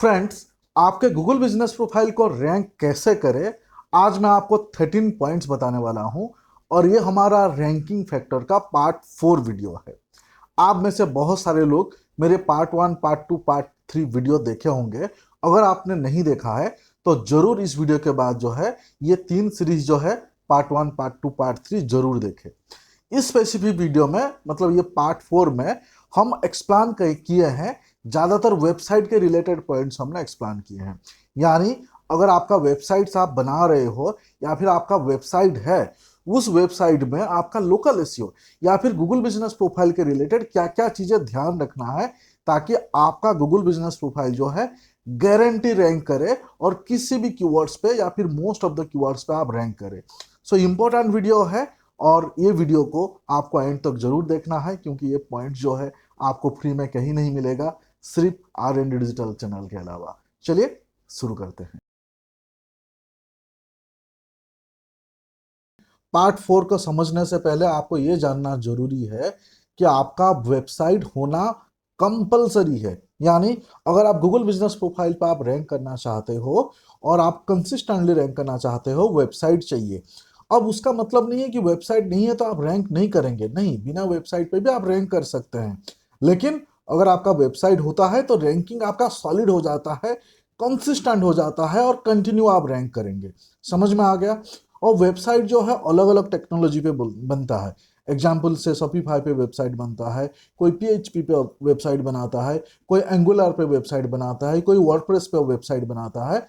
Friends, आपके Google business profile को rank कैसे करें, आज मैं आपको 13 पॉइंट्स बताने वाला हूं। और ये हमारा रैंकिंग फैक्टर का पार्ट 4 वीडियो है। आप में से बहुत सारे लोग मेरे पार्ट 1, पार्ट 2, पार्ट 3 वीडियो देखे होंगे। अगर आपने नहीं देखा है तो जरूर इस वीडियो के बाद जो है ये 3 सीरीज जो है पार्ट 1, पार्ट 2, पार्ट 3 जरूर देखें। इस स्पेसिफिक वीडियो में मतलब ये पार्ट 4 में हम एक्सप्लेन किए हैं, ज़्यादातर वेबसाइट के रिलेटेड पॉइंट्स हमने एक्सप्लेन किए हैं। यानी अगर आपका वेबसाइट्स आप बना रहे हो या फिर आपका वेबसाइट है, उस वेबसाइट में आपका लोकल एसईओ या फिर गूगल बिजनेस प्रोफाइल के रिलेटेड क्या क्या चीज़ें ध्यान रखना है ताकि आपका गूगल बिजनेस प्रोफाइल जो है गारंटी रैंक करे और किसी भी कीवर्ड्स पे या फिर मोस्ट ऑफ द कीवर्ड्स पे आप रैंक करें। सो इम्पोर्टेंट वीडियो है और ये वीडियो को आपको एंड तक जरूर देखना है, क्योंकि ये पॉइंट जो है आपको फ्री में कहीं नहीं मिलेगा, सिर्फ R&D डिजिटल चैनल के अलावा। चलिए शुरू करते हैं। पार्ट 4 को समझने से पहले आपको यह जानना जरूरी है कि आपका वेबसाइट होना कंपलसरी है। यानी अगर आप गूगल बिजनेस प्रोफाइल पर आप रैंक करना चाहते हो और आप कंसिस्टेंटली रैंक करना चाहते हो, वेबसाइट चाहिए। अब उसका मतलब नहीं है कि वेबसाइट नहीं है तो आप रैंक नहीं करेंगे, नहीं, बिना वेबसाइट पे भी आप रैंक कर सकते हैं। लेकिन अगर आपका वेबसाइट होता है तो रैंकिंग आपका सॉलिड हो जाता है, कंसिस्टेंट हो जाता है और कंटिन्यू आप रैंक करेंगे। समझ में आ गया। और वेबसाइट जो है अलग अलग टेक्नोलॉजी पे बनता है। एग्जाम्पल से शॉपिफाई पे वेबसाइट बनता है, कोई PHP पे वेबसाइट बनाता है, कोई एंगुलर पे वेबसाइट बनाता है, कोई वर्डप्रेस पे वेबसाइट बनाता है।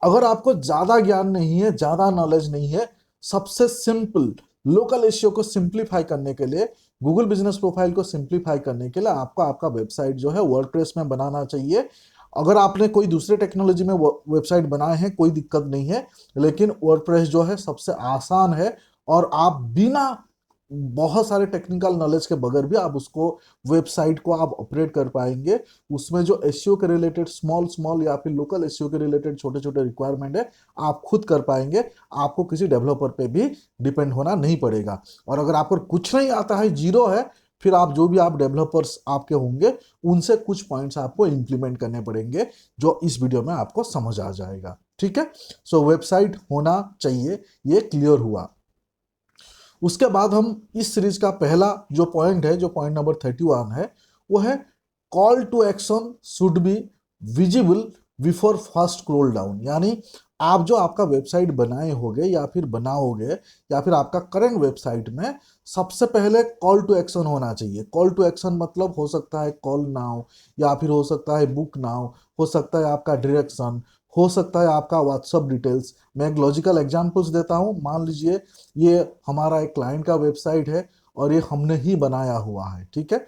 अगर आपको ज़्यादा ज्ञान नहीं है, ज़्यादा नॉलेज नहीं है, सबसे सिंपल लोकल एसईओ को सिंप्लीफाई करने के लिए, गूगल बिजनेस प्रोफाइल को सिंप्लीफाई करने के लिए आपको आपका वेबसाइट जो है वर्डप्रेस में बनाना चाहिए। अगर आपने कोई दूसरे टेक्नोलॉजी में वेबसाइट बनाए हैं, कोई दिक्कत नहीं है, लेकिन वर्डप्रेस जो है सबसे आसान है और आप बिना बहुत सारे टेक्निकल नॉलेज के बगैर भी आप उसको वेबसाइट को आप ऑपरेट कर पाएंगे। उसमें जो एसईओ के रिलेटेड स्मॉल स्मॉल या फिर लोकल एसईओ के रिलेटेड छोटे छोटे रिक्वायरमेंट है, आप खुद कर पाएंगे। आपको किसी डेवलपर पे भी डिपेंड होना नहीं पड़ेगा। और अगर आपको कुछ नहीं आता है, जीरो है, फिर आप जो भी आप डेवलपर्स आपके होंगे उनसे कुछ पॉइंट्स आपको इंप्लीमेंट करने पड़ेंगे, जो इस वीडियो में आपको समझ आ जाएगा। ठीक है। सो वेबसाइट होना चाहिए, ये क्लियर हुआ। उसके बाद हम इस सीरीज का पहला जो पॉइंट है, जो पॉइंट नंबर 31 है, वो है call to action should be visible before first scroll down. यानी आप जो आपका वेबसाइट बनाए होगे या फिर बनाओगे या फिर आपका करंट वेबसाइट में सबसे पहले कॉल टू एक्शन होना चाहिए। कॉल टू एक्शन मतलब हो सकता है कॉल नाउ, या फिर हो सकता है बुक नाउ, हो सकता है आपका डायरेक्शन, हो सकता है आपका व्हाट्सअप डिटेल्स। मैं एक लॉजिकल एग्जांपल्स देता हूँ। मान लीजिए ये हमारा एक क्लाइंट का वेबसाइट है और ये हमने ही बनाया हुआ है। ठीक है।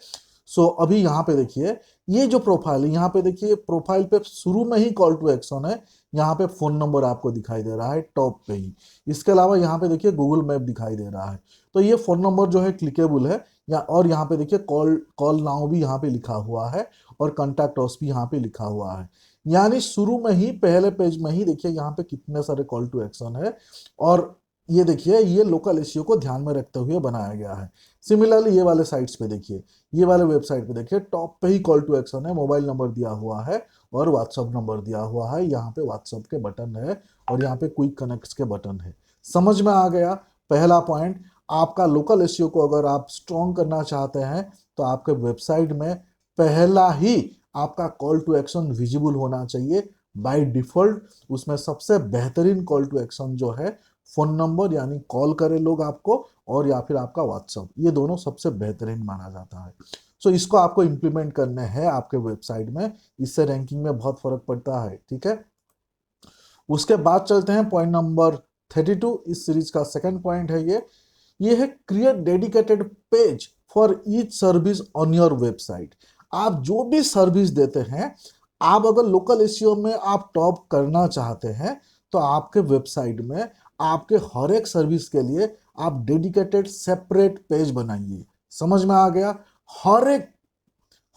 सो अभी यहाँ पे देखिए, ये जो प्रोफाइल है, यहाँ पे देखिए प्रोफाइल पे शुरू में ही कॉल टू एक्शन है। यहाँ पे फोन नंबर आपको दिखाई दे रहा है टॉप पे ही। इसके अलावा यहाँ पे देखिए गूगल मैप दिखाई दे रहा है। तो ये फोन नंबर जो है क्लिकेबल है। और यहाँ पे देखिए कॉल कॉल नाउ भी यहाँ पे लिखा हुआ है और कॉन्टैक्ट अस भी यहाँ पे लिखा हुआ है। यानी शुरू में ही पहले पेज में ही देखिए यहाँ पे कितने सारे कॉल टू एक्शन है। और ये देखिए ये लोकल एसईओ को ध्यान में रखते हुए बनाया गया है। सिमिलरली ये वाले साइट्स पे देखिए, ये वाले वेबसाइट पे देखिए टॉप पे ही कॉल टू एक्शन है, मोबाइल नंबर दिया हुआ है और व्हाट्सअप नंबर दिया हुआ है। यहाँ पे व्हाट्सअप के बटन है और यहाँ पे क्विक कनेक्ट्स के बटन है। समझ में आ गया पहला पॉइंट। आपका लोकल एसईओ को अगर आप स्ट्रॉन्ग करना चाहते हैं तो आपके वेबसाइट में पहला ही आपका कॉल टू एक्शन विजिबल होना चाहिए बाय डिफॉल्ट। उसमें सबसे बेहतरीन कॉल टू एक्शन जो है फोन नंबर, यानी कॉल करे लोग आपको, और या फिर आपका व्हाट्सअप, ये दोनों सबसे बेहतरीन माना जाता है। सो इसको आपको इंप्लीमेंट करने हैं आपके वेबसाइट में, इससे रैंकिंग में बहुत फर्क पड़ता है। ठीक है। उसके बाद चलते हैं पॉइंट नंबर 32। इस सीरीज का सेकंड पॉइंट है ये है create dedicated page for each service on your website. आप जो भी सर्विस देते हैं, आप अगर लोकल एसईओ में आप टॉप करना चाहते हैं तो आपके वेबसाइट में आपके हर एक सर्विस के लिए आप डेडिकेटेड सेपरेट पेज बनाइए। समझ में आ गया। हर एक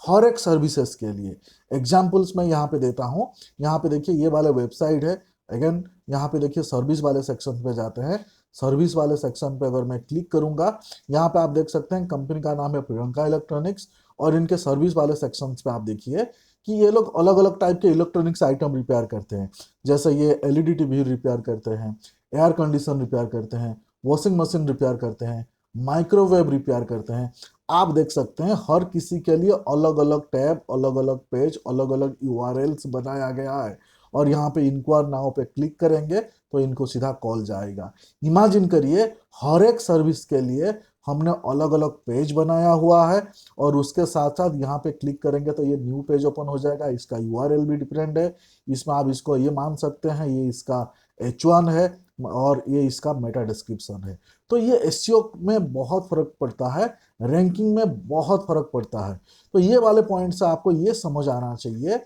हर एक सर्विसेज के लिए एग्जाम्पल्स मैं यहाँ पे देता हूँ। यहाँ पे देखिए ये वाला वेबसाइट है। अगेन यहाँ पे देखिए सर्विस वाले सेक्शन पे जाते हैं। सर्विस वाले सेक्शन पे अगर मैं क्लिक करूंगा, यहाँ पे आप देख सकते हैं कंपनी का नाम है प्रियंका इलेक्ट्रॉनिक्स। और इनके सर्विस वाले सेक्शंस पे आप देखिए कि ये लोग अलग अलग टाइप के इलेक्ट्रॉनिक्स आइटम रिपेयर करते हैं। जैसे ये एलईडी टीवी रिपेयर करते हैं, एयर कंडीशन रिपेयर करते हैं, वॉशिंग मशीन रिपेयर करते हैं, माइक्रोवेव रिपेयर करते हैं। आप देख सकते हैं हर किसी के लिए अलग अलग टैब, अलग अलग पेज, अलग अलग यूआरएल्स बनाया गया है। और यहाँ पे इंक्वायर नाउ पे क्लिक करेंगे तो इनको सीधा कॉल जाएगा। इमेजिन करिए हर एक सर्विस के लिए हमने अलग अलग पेज बनाया हुआ है, और उसके साथ साथ यहाँ पे क्लिक करेंगे तो ये न्यू पेज ओपन हो जाएगा। इसका यूआरएल भी डिफरेंट है, इसमें आप इसको ये मान सकते हैं ये इसका H1 है और ये इसका मेटा डिस्क्रिप्शन है। तो ये एसईओ में बहुत फर्क पड़ता है, रैंकिंग में बहुत फर्क पड़ता है। तो ये वाले पॉइंट से आपको ये समझ आना चाहिए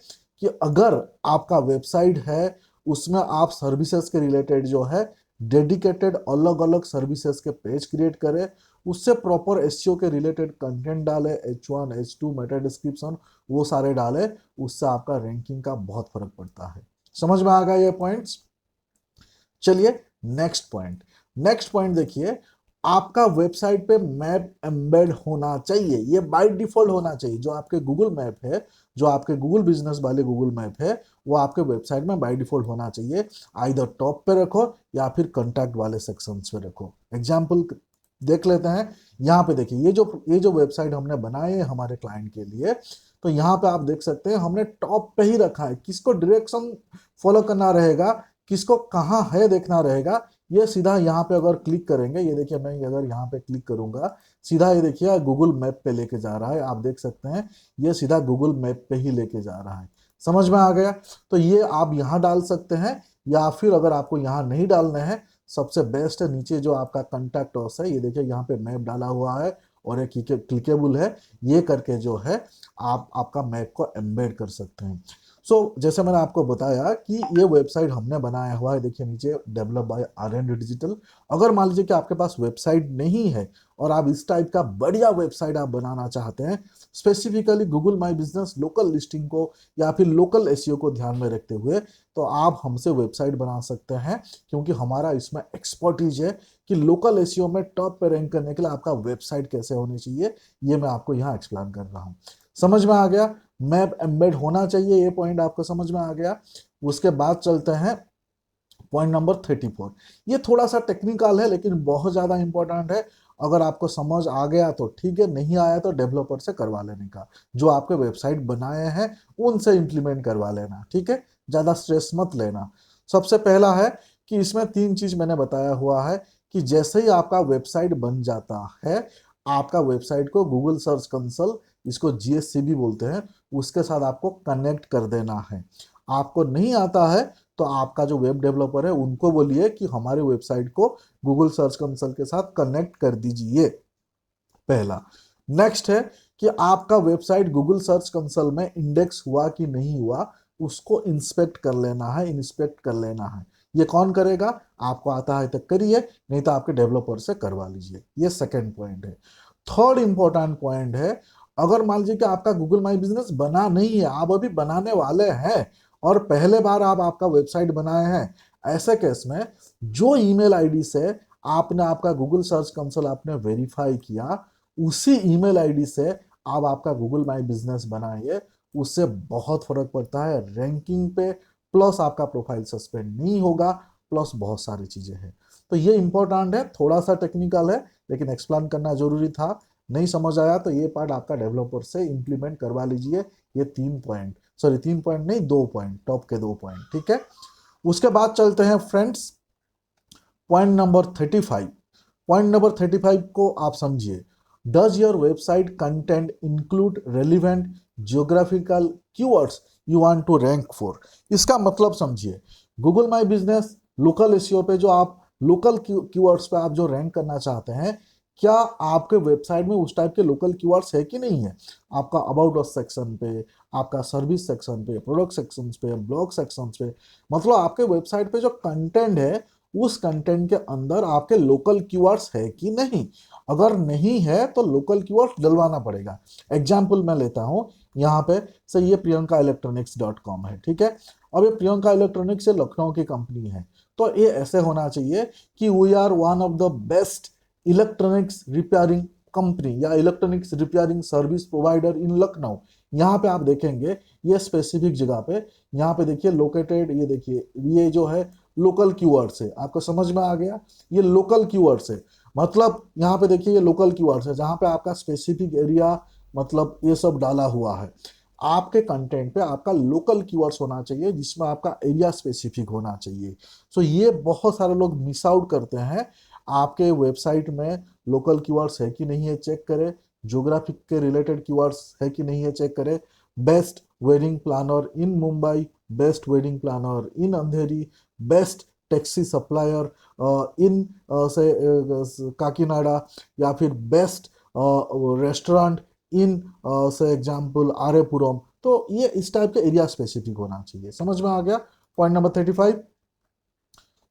कि अगर आपका वेबसाइट है उसमें आप सर्विसेज के रिलेटेड जो है डेडिकेटेड अलग अलग सर्विसेज के पेज क्रिएट करें, उससे प्रॉपर एसईओ के रिलेटेड कंटेंट डाले, H1 H2 मेटा डिस्क्रिप्शन वो सारे डाले, उससे आपका रैंकिंग का बहुत फर्क पड़ता है। समझ में आ गया ये पॉइंट्स? चलिए नेक्स्ट पॉइंट देखिए, आपका वेबसाइट पे मैप एम्बेड होना चाहिए। ये बाय डिफॉल्ट होना चाहिए। जो आपके गूगल मैप है, जो आपके गूगल बिजनेस वाले गूगल मैप है, वो आपके वेबसाइट में बाय डिफॉल्ट होना चाहिए। आइदर टॉप पे रखो या फिर कॉन्टैक्ट वाले सेक्शंस पे रखो। एग्जाम्पल देख लेते हैं। यहाँ पे देखिए ये जो वेबसाइट हमने बनाए है हमारे क्लाइंट के लिए, तो यहाँ पे आप देख सकते हैं हमने टॉप पे ही रखा है। किसको डायरेक्शन फॉलो करना रहेगा, किसको कहाँ है देखना रहेगा, ये सीधा यहाँ पे अगर क्लिक करेंगे, ये देखिए मैं अगर यहाँ पे क्लिक करूंगा सीधा ये देखिए गूगल मैप पे लेके जा रहा है। आप देख सकते हैं ये सीधा गूगल मैप पे ही लेके जा रहा है। समझ में आ गया? तो ये आप यहाँ डाल सकते हैं, या फिर अगर आपको यहाँ नहीं डालना है, सबसे बेस्ट है नीचे जो आपका कॉन्टैक्ट अस है, ये देखिए यहाँ पे मैप डाला हुआ है और एक क्लिकेबल है। ये करके जो है आप आपका मैप को एम्बेड कर सकते हैं। जैसे मैंने आपको बताया कि ये वेबसाइट हमने बनाया हुआ है, देखिए नीचे डेवलप बाय R&D डिजिटल। अगर मान लीजिए कि आपके पास वेबसाइट नहीं है और आप इस टाइप का बढ़िया वेबसाइट आप बनाना चाहते हैं, specifically Google my business local listing को या फिर लोकल एसईओ को ध्यान में रखते हुए, तो आप हमसे वेबसाइट बना सकते हैं। क्योंकि हमारा इसमें एक्सपर्टीज है कि लोकल एसईओ में टॉप पे रैंक करने के लिए आपका वेबसाइट कैसे होनी चाहिए, ये मैं आपको यहाँ एक्सप्लेन कर रहा हूँ। समझ में आ गया? मैप एम्बेड होना चाहिए, ये पॉइंट आपको समझ में आ गया। उसके बाद चलते हैं पॉइंट नंबर 34। ये थोड़ा सा टेक्निकल है लेकिन बहुत ज्यादा इंपॉर्टेंट है। अगर आपको समझ आ गया तो ठीक है, नहीं आया तो डेवलपर से करवा लेने का, जो आपके वेबसाइट बनाए हैं उनसे इंप्लीमेंट करवा लेना, ठीक है? ज्यादा स्ट्रेस मत लेना। सबसे पहला है कि इसमें 3 चीज मैंने बताया हुआ है कि जैसे ही आपका वेबसाइट बन जाता है, आपका वेबसाइट को गूगल सर्च कंसोल, इसको GSCB बोलते हैं, उसके साथ आपको कनेक्ट कर देना है। आपको नहीं आता है तो आपका जो वेब डेवलपर है उनको बोलिए कि हमारे वेबसाइट को गूगल सर्च कंसोल के साथ कनेक्ट कर दीजिए, पहला। नेक्स्ट है कि आपका वेबसाइट गूगल सर्च कंसोल में इंडेक्स हुआ कि नहीं हुआ, उसको इंस्पेक्ट कर लेना है, इंस्पेक्ट कर लेना है। ये कौन करेगा? आपको आता है तो करिए, नहीं तो आपके डेवलपर से करवा लीजिए। ये सेकंड पॉइंट है। थर्ड इंपॉर्टेंट पॉइंट है, अगर मान लीजिए कि आपका गूगल माई बिजनेस बना नहीं है, आप अभी बनाने वाले हैं और पहले बार आप आपका वेबसाइट बनाए हैं, ऐसे केस में जो ईमेल आईडी से आपने आपका गूगल सर्च कंसोल आपने वेरीफाई किया, उसी ईमेल आईडी से आप आपका गूगल माई बिजनेस बनाइए। उससे बहुत फर्क पड़ता है रैंकिंग पे, प्लस आपका प्रोफाइल सस्पेंड नहीं होगा, प्लस बहुत सारी चीजें हैं। तो ये इंपॉर्टेंट है, थोड़ा सा टेक्निकल है लेकिन एक्सप्लेन करना जरूरी था। नहीं समझ आया तो ये पार्ट आपका डेवलपर से इंप्लीमेंट करवा लीजिए। ये 3 पॉइंट, सॉरी 3 पॉइंट नहीं, 2 पॉइंट, टॉप के 2 पॉइंट, ठीक है? उसके बाद चलते हैं friends point number 35। Point number 35 को आप समझिए। Does your website content include relevant geographical keywords you want to rank for? इसका मतलब समझिए, Google my business local SEO पे जो आप लोकल कीवर्ड्स पे आप जो रैंक करना चाहते हैं, क्या आपके वेबसाइट में उस टाइप के लोकल कीवर्ड्स है कि नहीं है? आपका अबाउट अस सेक्शन पे, आपका सर्विस सेक्शन पे, प्रोडक्ट सेक्शन पे, ब्लॉग सेक्शन पे, मतलब आपके वेबसाइट पे जो कंटेंट है उस कंटेंट के अंदर आपके लोकल कीवर्ड्स है कि नहीं? अगर नहीं है तो लोकल कीवर्ड्स डलवाना पड़ेगा। एग्जाम्पल मैं लेता हूं, यहाँ पे से ये प्रियंका इलेक्ट्रॉनिक्स .com है, ठीक है? अब ये प्रियंका इलेक्ट्रॉनिक्स लखनऊ की कंपनी है, तो ये ऐसे होना चाहिए कि we are one of the best electronics repairing company या electronics repairing service provider in Lucknow. यहाँ पे आप देखेंगे ये स्पेसिफिक जगह पे, यहाँ पे देखिए लोकेटेड, ये देखिए ये जो है लोकल कीवर्ड्स है। आपको समझ में आ गया, ये लोकल कीवर्ड्स है। मतलब यहाँ पे देखिए ये लोकल कीवर्ड्स है जहाँ पे आपका स्पेसिफिक एरिया मतलब ये सब डाला हुआ है। आपके कंटेंट पे आपका लोकल कीवर्ड्स होना चाहिए जिसमें आपका एरिया स्पेसिफिक होना चाहिए। सो ये बहुत सारे लोग मिस आउट करते हैं। आपके वेबसाइट में लोकल कीवर्ड्स है कि नहीं है चेक करें, ज्योग्राफिक के रिलेटेड कीवर्ड्स है कि नहीं है चेक करें। Best wedding planner in Mumbai, best wedding planner in Andheri, best taxi supplier in से काकीनाडा, या फिर बेस्ट रेस्टोरेंट इन से एग्जाम्पल आरेपुरम। तो ये इस टाइप के एरिया स्पेसिफिक होना चाहिए। समझ में आ गया पॉइंट नंबर 35।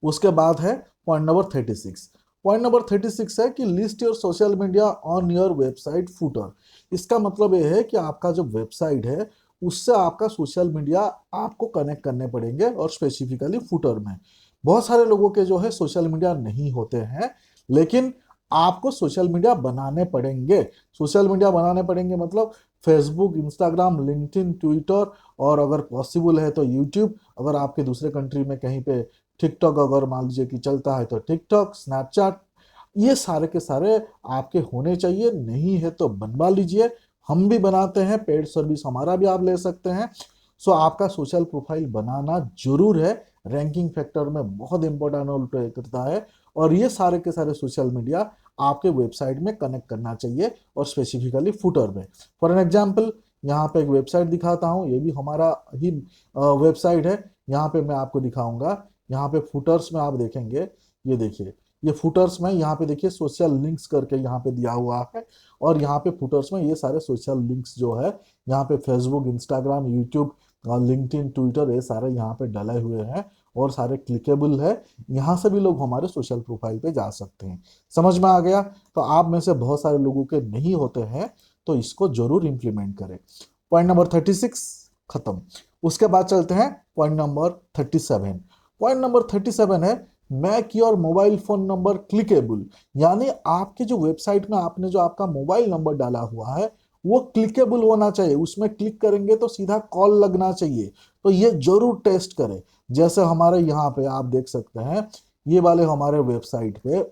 उसके बाद है पॉइंट नंबर 36। पॉइंट नंबर 36 है कि list your social media on your website footer. इसका मतलब ये है कि आपका जो वेबसाइट है उससे आपका सोशल मीडिया आपको कनेक्ट करने पड़ेंगे, और स्पेसिफिकली फुटर में। बहुत सारे लोगों के जो है सोशल मीडिया नहीं होते हैं, लेकिन आपको सोशल मीडिया बनाने पड़ेंगे। सोशल मीडिया बनाने पड़ेंगे मतलब फेसबुक, इंस्टाग्राम, लिंक्डइन, ट्विटर, और अगर पॉसिबल है तो यूट्यूब। अगर आपके दूसरे कंट्री में कहीं पे टिकटॉक अगर मान लीजिए कि चलता है तो टिकटॉक, स्नैपचैट, ये सारे के सारे आपके होने चाहिए। नहीं है तो बनवा लीजिए, हम भी बनाते हैं, पेड सर्विस हमारा भी आप ले सकते हैं। सो आपका सोशल प्रोफाइल बनाना जरूर है, रैंकिंग फैक्टर में बहुत इंपॉर्टेंट रोल प्ले करता है। और ये सारे के सारे सोशल मीडिया आपके वेबसाइट में कनेक्ट करना चाहिए, और स्पेसिफिकली फुटर में। फॉर एन एग्जाम्पल यहाँ पे एक वेबसाइट दिखाता हूँ, ये भी हमारा ही वेबसाइट है। यहाँ पे मैं आपको दिखाऊंगा, यहाँ पे फुटर्स में आप देखेंगे, ये देखिए ये फुटर्स में यहाँ पे देखिए सोशल लिंक्स करके यहाँ पे दिया हुआ है। और यहाँ पे फुटर्स में ये सारे सोशल लिंक्स जो है यहाँ पे Facebook, Instagram, YouTube, LinkedIn, Twitter, ये सारे यहाँ पे डले हुए हैं और सारे क्लिकेबल है। यहाँ से भी लोग हमारे सोशल प्रोफाइल पे जा सकते हैं। समझ में आ गया? तो आप में से बहुत सारे लोगों के नहीं होते हैं, तो इसको जरूर इंप्लीमेंट करें। पॉइंट नंबर 36 खत्म। उसके बाद चलते हैं पॉइंट नंबर 37। पॉइंट नंबर 37 है make your mobile phone number clickable. यानी आपके जो वेबसाइट में आपने जो आपका मोबाइल नंबर डाला हुआ है वो क्लिकेबल होना चाहिए। उसमें क्लिक करेंगे तो सीधा कॉल लगना चाहिए। तो ये जरूर टेस्ट करें। जैसे हमारे यहाँ पे आप देख सकते हैं, ये वाले हमारे वेबसाइट पे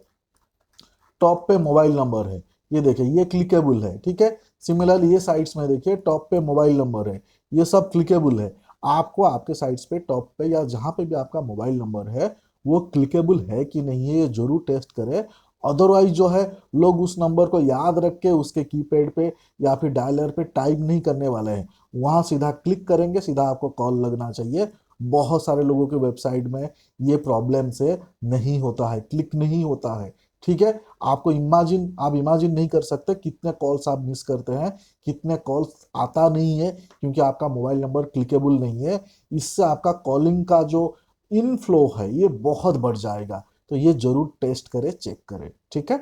टॉप पे मोबाइल नंबर है, ये देखिए ये क्लिकेबल है, ठीक है। सिमिलरली ये साइट्स में देखिए टॉप पे मोबाइल नंबर है, ये सब क्लिकेबल है। आपको आपके साइट्स पे टॉप पे या जहां पे भी आपका मोबाइल नंबर है वो क्लिकेबल है कि नहीं है, ये जरूर टेस्ट करें। अदरवाइज जो है लोग उस नंबर को याद रख के उसके कीपैड पे या फिर डायलर पे टाइप नहीं करने वाले हैं, वहां सीधा क्लिक करेंगे, सीधा आपको कॉल लगना चाहिए। बहुत सारे लोगों के वेबसाइट में ये प्रॉब्लम से नहीं होता है, क्लिक नहीं होता है, ठीक है। आप इमेजिन नहीं कर सकते कितने कॉल्स आप मिस करते हैं, कितने कॉल्स आता नहीं है क्योंकि आपका मोबाइल नंबर क्लिकेबल नहीं है। इससे आपका कॉलिंग का जो इनफ्लो है ये बहुत बढ़ जाएगा। तो ये जरूर टेस्ट करें, चेक करें, ठीक है।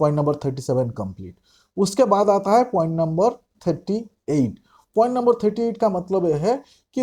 Point number 37 complete. उसके बाद आता है पॉइंट नंबर 38। पॉइंट नंबर 38 का मतलब यह है कि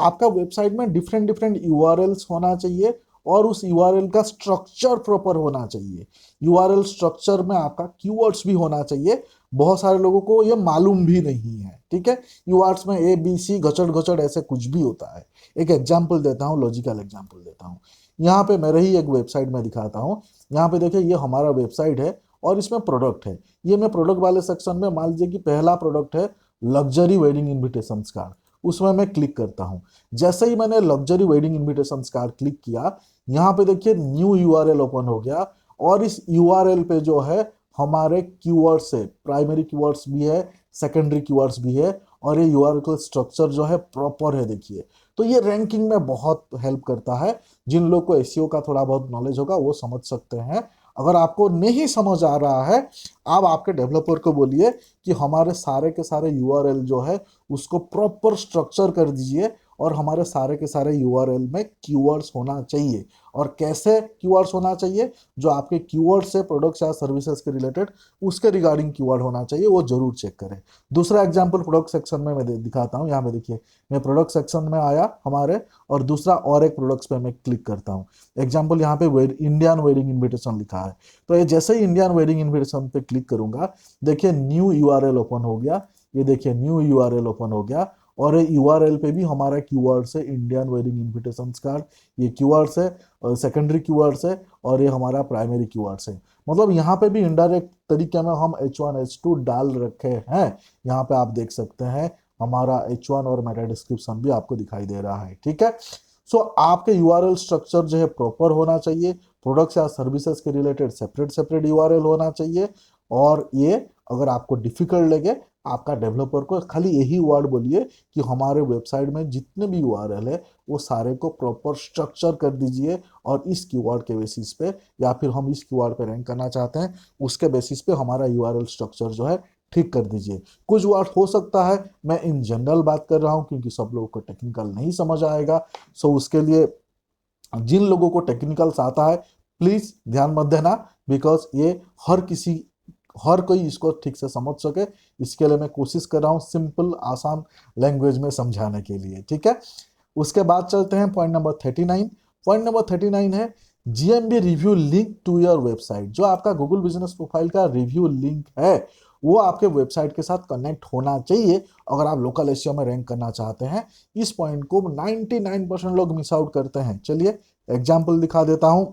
आपका वेबसाइट में डिफरेंट डिफरेंट यूआरएल्स होना चाहिए, और उस यूआरएल का स्ट्रक्चर प्रॉपर होना चाहिए। यूआरएल स्ट्रक्चर में आपका कीवर्ड्स भी होना चाहिए। बहुत सारे लोगों को ये मालूम भी नहीं है, ठीक है। यूआरएल्स में ए बी सी गचड़ गचड़ ऐसे कुछ भी होता है। एक एग्जाम्पल देता हूँ, लॉजिकल एग्जाम्पल देता हूँ। यहाँ पे मेरे ही एक वेबसाइट में दिखाता हूँ। यहाँ पे देखिए ये हमारा वेबसाइट है और इसमें प्रोडक्ट है। ये मैं प्रोडक्ट वाले सेक्शन में मान लीजिए कि पहला प्रोडक्ट है लग्जरी वेडिंग इन्विटेशन कार्ड, उसमें मैं क्लिक करता हूँ। जैसे ही मैंने luxury wedding invitation card click किया, यहाँ पे देखिए न्यू यूआरएल ओपन हो गया, और इस यूआरएल पे जो है हमारे कीवर्ड्स है, प्राइमरी कीवर्ड्स भी है, सेकेंडरी कीवर्ड्स भी है, और ये यूआरएल का स्ट्रक्चर जो है प्रॉपर है, देखिए। तो ये रैंकिंग में बहुत हेल्प करता है। जिन लोग को एसईओ का थोड़ा बहुत नॉलेज होगा वो समझ सकते हैं। अगर आपको नहीं समझ आ रहा है, आप आपके डेवलपर को बोलिए कि हमारे सारे के सारे यूआरएल जो है उसको प्रॉपर स्ट्रक्चर कर दीजिए, और हमारे सारे के सारे यूआरएल में कीवर्ड्स होना चाहिए। और कैसे कीवर्ड्स होना चाहिए? जो आपके कीवर्ड से प्रोडक्ट्स या सर्विसेज के रिलेटेड उसके रिगार्डिंग कीवर्ड होना चाहिए, वो जरूर चेक करें। दूसरा एग्जांपल प्रोडक्ट सेक्शन में मैं दिखाता हूँ। यहाँ पे देखिए मैं प्रोडक्ट सेक्शन में आया हमारे, और दूसरा और एक प्रोडक्ट्स पे मैं क्लिक करता हूँ। एग्जाम्पल यहाँ पे इंडियन वेडिंग इन्विटेशन लिखा है, तो ये जैसे ही इंडियन वेडिंग इन्विटेशन पे क्लिक करूंगा, देखिए न्यू यूआरएल ओपन हो गया। ये देखिए न्यू यूआरएल ओपन हो गया, और ये यूआरएल पे भी हमारा कीवर्ड्स है इंडियन वेडिंग इनविटेशन कार्ड, ये कीवर्ड्स है, सेकेंडरी कीवर्ड्स है, और ये हमारा प्राइमरी कीवर्ड्स है। मतलब यहाँ पे भी इनडायरेक्ट तरीके में हम H1 H2 डाल रखे हैं। यहाँ पे आप देख सकते हैं हमारा H1 और मेटा डिस्क्रिप्शन भी आपको दिखाई दे रहा है, ठीक है। सो आपके यूआरएल स्ट्रक्चर जो है प्रॉपर होना चाहिए, प्रोडक्ट्स या सर्विसेज के रिलेटेड सेपरेट सेपरेट यूआरएल होना चाहिए। और ये अगर आपको डिफिकल्ट लगे, आपका डेवलपर को खाली यही वर्ड बोलिए कि हमारे वेबसाइट में जितने भी यूआरएल है वो सारे को प्रॉपर स्ट्रक्चर कर दीजिए, और इस कीवर्ड के बेसिस पे, या फिर हम इस कीवर्ड पे रैंक करना चाहते हैं उसके बेसिस पे हमारा यूआरएल स्ट्रक्चर जो है ठीक कर दीजिए। कुछ वर्ड हो सकता है मैं इन जनरल बात कर रहा हूँ क्योंकि सब लोगों को टेक्निकल नहीं समझ आएगा, सो उसके लिए जिन लोगों को टेक्निकल्स आता है प्लीज ध्यान मत देना, बिकॉज ये हर कोई इसको ठीक से समझ सके, इसके लिए मैं कोशिश कर रहा हूँ सिंपल आसान लैंग्वेज में समझाने के लिए, ठीक है। उसके बाद चलते हैं पॉइंट नंबर 39। पॉइंट नंबर 39 है GMB review link to your website. जो आपका गूगल बिजनेस प्रोफाइल का रिव्यू लिंक है वो आपके वेबसाइट के साथ कनेक्ट होना चाहिए अगर आप लोकल एसईओ में रैंक करना चाहते हैं। इस पॉइंट को 99% लोग मिस आउट करते हैं। चलिए एग्जाम्पल दिखा देता हूं।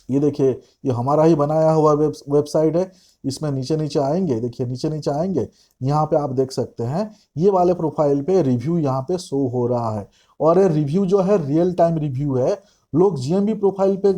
ये देखिए ये हमारा ही बनाया हुआ वेबसाइट है। इसमें नीचे नीचे आएंगे, देखिए नीचे नीचे आएंगे, यहाँ पे आप देख सकते हैं ये वाले प्रोफाइल पे रिव्यू यहाँ पे शो हो रहा है, और ये रिव्यू जो है रियल टाइम रिव्यू है। लोग जीएमबी प्रोफाइल पे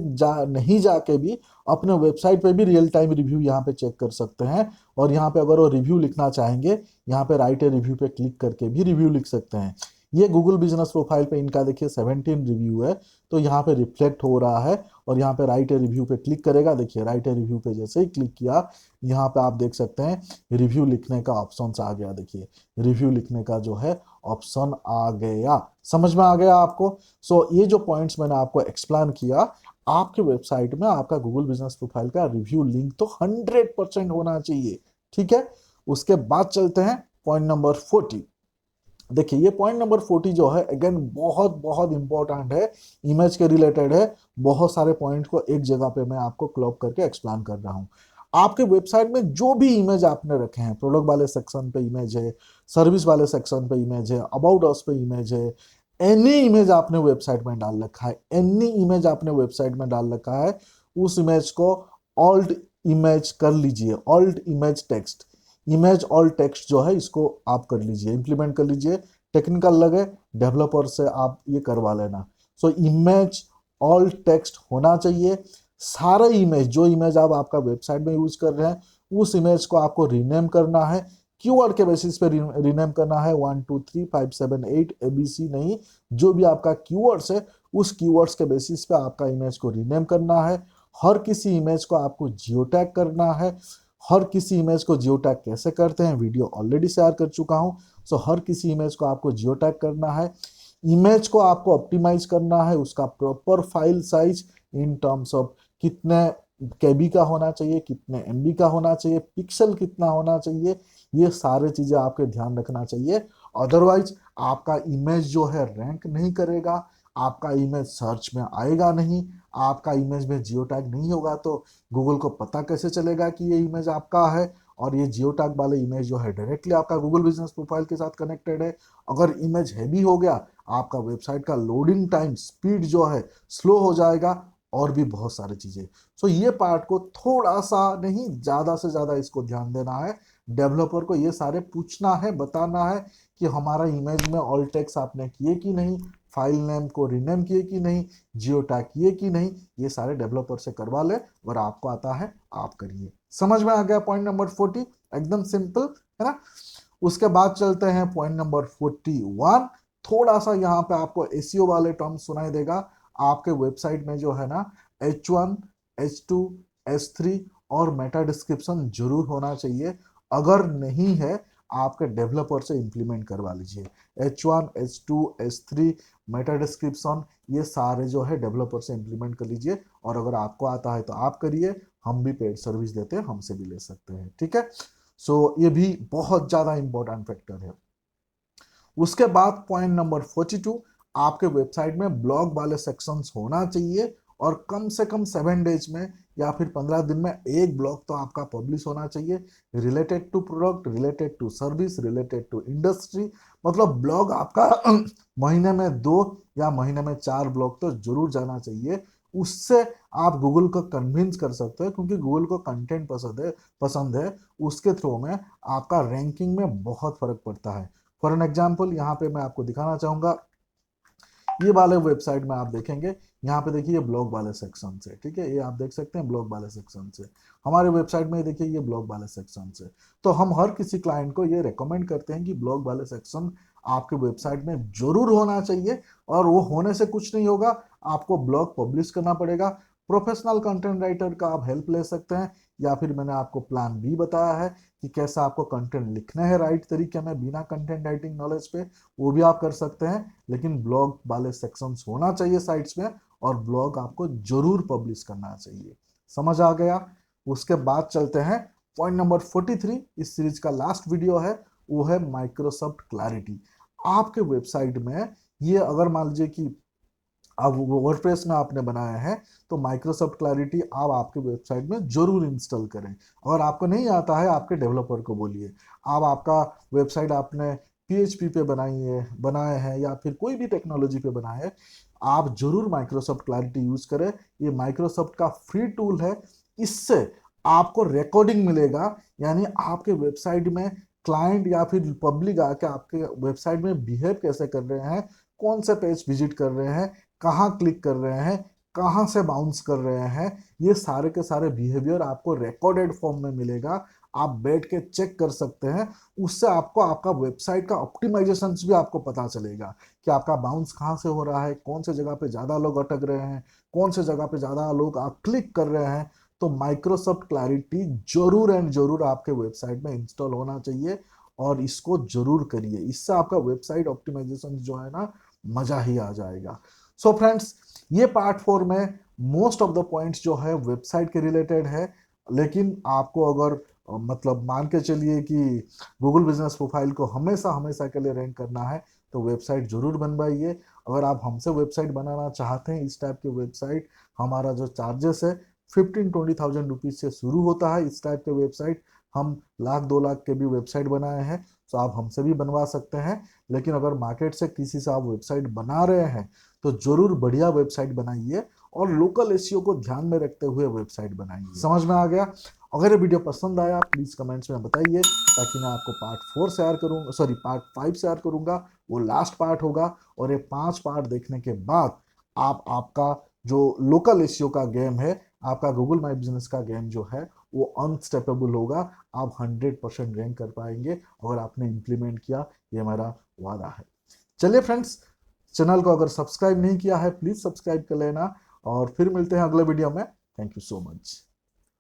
नहीं जाके भी अपने वेबसाइट पे भी रियल टाइम रिव्यू यहाँ पे चेक कर सकते हैं। और यहाँ पे अगर वो रिव्यू लिखना चाहेंगे, यहाँ पे राइट ए रिव्यू पे क्लिक करके भी रिव्यू लिख सकते हैं। ये गूगल बिजनेस प्रोफाइल पे इनका देखिए 17 रिव्यू है, तो यहाँ पे रिफ्लेक्ट हो रहा है। और यहाँ पे राइट ए रिव्यू पे क्लिक करेगा, देखिए राइट ए रिव्यू पे जैसे ही क्लिक किया यहाँ पे आप देख सकते हैं रिव्यू लिखने का ऑप्शन आ गया। देखिए रिव्यू लिखने का जो है ऑप्शन आ गया, समझ में आ गया आपको। सो ये जो पॉइंट्स मैंने आपको एक्सप्लेन किया, आपके वेबसाइट में आपका गूगल बिजनेस प्रोफाइल का रिव्यू लिंक तो 100% होना चाहिए, ठीक है। उसके बाद चलते हैं पॉइंट नंबर 40। देखिए ये पॉइंट नंबर 40 जो है अगेन बहुत बहुत इंपॉर्टेंट है, इमेज के रिलेटेड है। बहुत सारे पॉइंट को एक जगह पे मैं आपको क्लब करके एक्सप्लेन कर रहा हूँ। आपके वेबसाइट में जो भी इमेज आपने रखे हैं, प्रोडक्ट वाले सेक्शन पे इमेज है, सर्विस वाले सेक्शन पे इमेज है, अबाउट अस पे इमेज है, एनी इमेज आपने वेबसाइट में डाल रखा है, एनी इमेज आपने वेबसाइट में डाल रखा है, उस इमेज को ऑल्ट इमेज कर लीजिए, alt image text, image all text जो है इसको आप कर लीजिए, इंप्लीमेंट कर लीजिए। टेक्निकल लगे डेवलपर से आप ये करवा लेना। सो इमेज ऑल टेक्स्ट होना चाहिए। सारे इमेज जो इमेज आप आपका वेबसाइट में यूज कर रहे हैं उस इमेज को आपको रीनेम करना है, कीवर्ड के बेसिस पे रीनेम करना है। 1 2 3 5 7 8 ABC नहीं, जो भी आपका कीवर्ड्स है उस कीवर्ड्स के बेसिस पे आपका इमेज को रीनेम करना है। हर किसी इमेज को आपको जियो टैग करना है। हर किसी इमेज को जियो टैग कैसे करते हैं वीडियो ऑलरेडी शेयर कर चुका हूं। सो हर किसी इमेज को आपको जियो टैग करना है। इमेज को आपको ऑप्टिमाइज करना है, उसका proper file size in terms of कितने केबी का होना चाहिए, कितने एमबी का होना चाहिए, पिक्सल कितना होना चाहिए, ये सारे चीजें आपके ध्यान रखना चाहिए। अदरवाइज आपका इमेज जो है रैंक नहीं करेगा, आपका इमेज सर्च में आएगा नहीं, आपका इमेज में जियो टैग नहीं होगा तो गूगल को पता कैसे चलेगा कि ये इमेज आपका है। और ये जियो टैग वाले इमेज जो है डायरेक्टली आपका गूगल बिजनेस प्रोफाइल के साथ कनेक्टेड है। अगर इमेज हैवी हो गया आपका वेबसाइट का लोडिंग टाइम स्पीड जो है स्लो हो जाएगा, और भी बहुत सारी चीजें। सो ये पार्ट को थोड़ा सा नहीं ज्यादा से ज्यादा इसको ध्यान देना है। डेवलपर को ये सारे पूछना है, बताना है कि हमारा इमेज में ऑल टेक्स्ट आपने किए कि नहीं, फाइल नेम को रीनेम किए कि नहीं, जियो टैग किए कि नहीं, ये सारे डेवलपर से करवा ले। और आपको आता है आप करिए। समझ में आ गया पॉइंट नंबर 40, एकदम सिंपल है ना। उसके बाद चलते हैं पॉइंट नंबर 41। थोड़ा सा यहाँ पे आपको एसईओ वाले टर्म सुनाई देगा। आपके वेबसाइट में जो है ना H1 H2 S3 और मेटा डिस्क्रिप्शन जरूर होना चाहिए। अगर नहीं है आपके डेवलपर से इंप्लीमेंट करवा लीजिए। H1 H2 S3 Meta description ये सारे जो है डेवलपर से इंप्लीमेंट कर लीजिए। और अगर आपको आता है तो आप करिए, हम भी पेड सर्विस देते हैं, हमसे भी ले सकते हैं, ठीक है। सो ये भी बहुत ज्यादा इंपॉर्टेंट फैक्टर है। उसके बाद पॉइंट नंबर 42, आपके वेबसाइट में ब्लॉग वाले सेक्शंस होना चाहिए और कम से कम 7 डेज में या फिर 15 दिन में एक ब्लॉग तो आपका पब्लिश होना चाहिए, related to product, related to service, related to industry. मतलब ब्लॉग आपका महीने में 2 या महीने में 4 ब्लॉग तो जरूर जाना चाहिए। उससे आप गूगल को कन्विंस कर सकते हो, क्योंकि गूगल को कंटेंट पसंद है। उसके थ्रू में आपका रैंकिंग में बहुत फर्क पड़ता है। फॉर एन एग्जाम्पल यहाँ पे मैं आपको दिखाना चाहूंगा, ये वाले वेबसाइट में आप देखेंगे, यहाँ पे देखिए ये ब्लॉग वाले सेक्शन से, ठीक है, ये आप देख सकते हैं ब्लॉग वाले सेक्शन से। हमारे वेबसाइट में देखिए ये ब्लॉग वाले सेक्शन से। तो हम हर किसी क्लाइंट को ये रेकमेंड करते हैं कि ब्लॉग वाले सेक्शन आपके वेबसाइट में जरूर होना चाहिए। और वो होने से कुछ नहीं होगा, आपको ब्लॉग पब्लिश करना पड़ेगा। प्रोफेशनल कंटेंट राइटर का आप हेल्प ले सकते हैं, या फिर मैंने आपको प्लान बी बताया है कि कैसा आपको कंटेंट लिखना है राइट तरीके में बिना कंटेंट राइटिंग नॉलेज पे, वो भी आप कर सकते हैं। लेकिन ब्लॉग वाले सेक्शंस होना चाहिए साइट्स में, और ब्लॉग आपको जरूर पब्लिश करना चाहिए। समझ आ गया? उसके बाद चलते हैं पॉइंट नंबर 43, इस सीरीज का लास्ट वीडियो है, वो है माइक्रोसॉफ्ट क्लैरिटी। आपके वेबसाइट में ये अगर मान लीजिए कि अब वर्डप्रेस में आपने बनाया है, तो माइक्रोसॉफ्ट क्लैरिटी आप आपके वेबसाइट में जरूर इंस्टॉल करें। अगर आपको नहीं आता है, आपके डेवलपर को बोलिए। आप आपका वेबसाइट आपने पीएचपी पे बनाए हैं या फिर कोई भी टेक्नोलॉजी पे बनाए हैं, आप जरूर माइक्रोसॉफ्ट क्लैरिटी यूज करें। ये माइक्रोसॉफ्ट का फ्री टूल है। इससे आपको रिकॉर्डिंग मिलेगा, यानी आपके वेबसाइट में क्लाइंट या फिर पब्लिक आके आपके वेबसाइट में बिहेव कैसे कर रहे हैं, कौन से पेज विजिट कर रहे हैं, कहाँ क्लिक कर रहे हैं, कहाँ से बाउंस कर रहे हैं, ये सारे के सारे बिहेवियर आपको रिकॉर्डेड फॉर्म में मिलेगा। आप बैठ के चेक कर सकते हैं। उससे आपको आपका वेबसाइट का ऑप्टिमाइजेशन भी आपको पता चलेगा कि आपका बाउंस कहाँ से हो रहा है, कौन से जगह पे ज़्यादा लोग अटक रहे हैं, कौन से जगह पे ज़्यादा लोग आप क्लिक कर रहे हैं। तो माइक्रोसॉफ्ट क्लैरिटी जरूर एंड जरूर आपके वेबसाइट में इंस्टॉल होना चाहिए, और इसको जरूर करिए। इससे आपका वेबसाइट ऑप्टिमाइजेशन जो है ना, मजा ही आ जाएगा। सो फ्रेंड्स, ये पार्ट 4 में मोस्ट ऑफ द पॉइंट्स जो है वेबसाइट के रिलेटेड है। लेकिन आपको अगर मतलब मान के चलिए कि गूगल बिजनेस प्रोफाइल को हमेशा हमेशा के लिए रैंक करना है, तो वेबसाइट जरूर बनवाइए। अगर आप हमसे वेबसाइट बनाना चाहते हैं, इस टाइप की वेबसाइट, हमारा जो चार्जेस है 15-20,000 रुपीज से शुरू होता है। इस टाइप के वेबसाइट हम 1,00,000-2,00,000 के भी वेबसाइट बनाए हैं, तो आप हमसे भी बनवा सकते हैं। लेकिन अगर मार्केट से किसी से आप वेबसाइट बना रहे हैं, तो जरूर बढ़िया वेबसाइट बनाइए, और लोकल एसईओ को ध्यान में रखते हुए वेबसाइट बनाइए। समझ में आ गया? अगर ये वीडियो पसंद आया, प्लीज कमेंट्स में बताइए, ताकि मैं आपको पार्ट 4 शेयर करूंगा, सॉरी पार्ट 5 शेयर करूंगा। वो लास्ट पार्ट होगा, और ये 5 पार्ट देखने के बाद आप आपका जो लोकल एसईओ का गेम है, आपका गूगल माई बिजनेस का गेम जो है, वो अनस्टेपेबल होगा। आप 100% रैंक कर पाएंगे अगर आपने इंप्लीमेंट किया, ये मेरा वादा है। चलिए फ्रेंड्स, चैनल को अगर सब्सक्राइब नहीं किया है, प्लीज सब्सक्राइब कर लेना, और फिर मिलते हैं अगले वीडियो में। Thank you so much.